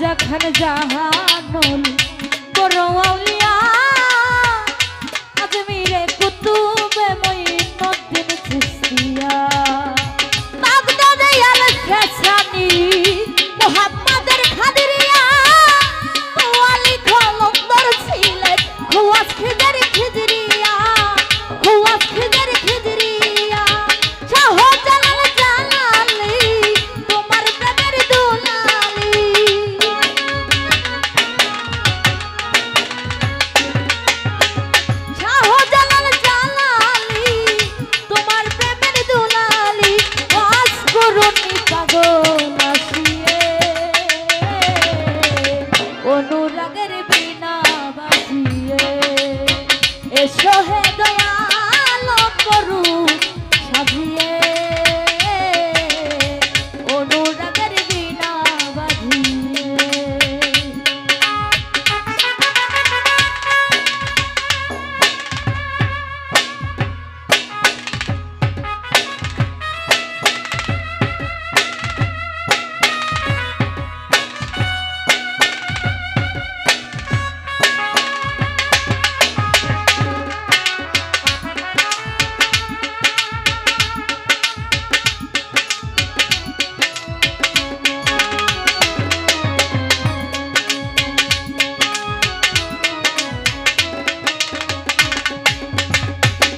যেখানে জাহানুল বড় আউলিয়া আজমিরে কুতুবে মুঈনুদ্দিন চিশতিয়া বাগদাদে আল ফেসানি মুহাম্মাদের খাদিরিয়া ওয়ালি কলন্দর ছিলেন খুয়াস খিদের খিজরিয়া খুয়াস খিদের খিজরিয়া শাহজালাল জালালি তোমার প্রেমের দুলালি শাহজালাল জালালি তোমার প্রেমের দুলালি ওয়াজ করুনি পাগল আসিয়ে অনুরাগের বিনা বাজিয়ে এসো হে দয়াল করু সাজিয়ে অনুরাগের বিনা বাজিয়ে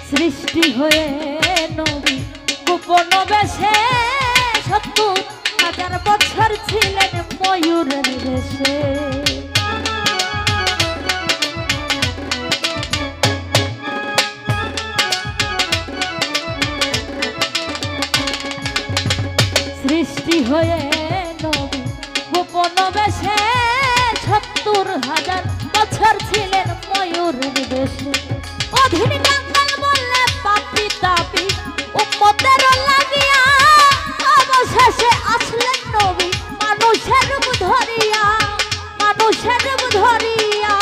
সৃষ্টি হয়ে নবী গোপন বেশে ৭০,০০০ বছর ছিলেন ময়ূরের বেশে সৃষ্টি হয়ে নবী গোপন বেশে ৭০,০০০ বছর ছিলেন ময়ূরের বেশে অধীন পাপি তাপি উম্মতের লাগিয়া অবশেষে আসলেন নবী মানুষের রূপ ধরিয়া মানুষের রূপ ধরিয়া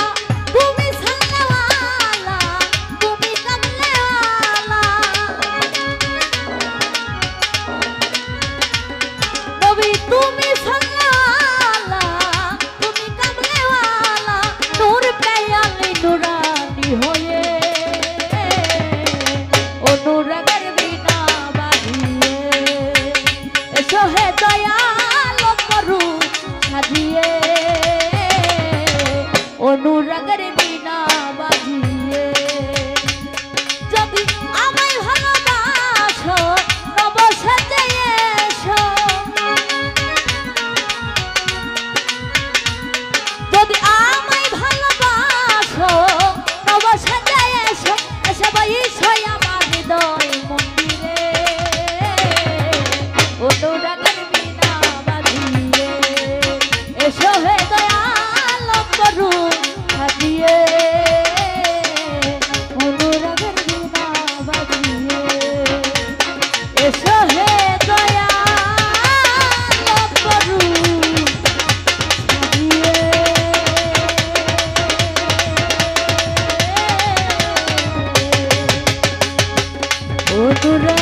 তুমি সাল্লাওয়ালা তুমি কামলেওয়ালা নবী তুমি সাল্লাওয়ালা তুমি কামলেওয়ালা নূর পেয়ালি নুরানি হয়ে অনুরাগের বিনা বাজিয়ে এসো হে দয়াল করু সাজিয়ে অনুরাগের বিনা বাজিয়ে যদি আমায় ভালোবাসো নব সাজে এসো যদি আমায় ভালোবাসো নব সাজে এসো এসে বইসো আমার হৃদয় মন্দিরে অনুরাগের বিনা বাজিয়ে এসো হে দয়াল করু সাজিয়ে অনুরাগের বিনা বাজিয়ে এসো হে দয়াল করু সাজিয়ে অনুরাগ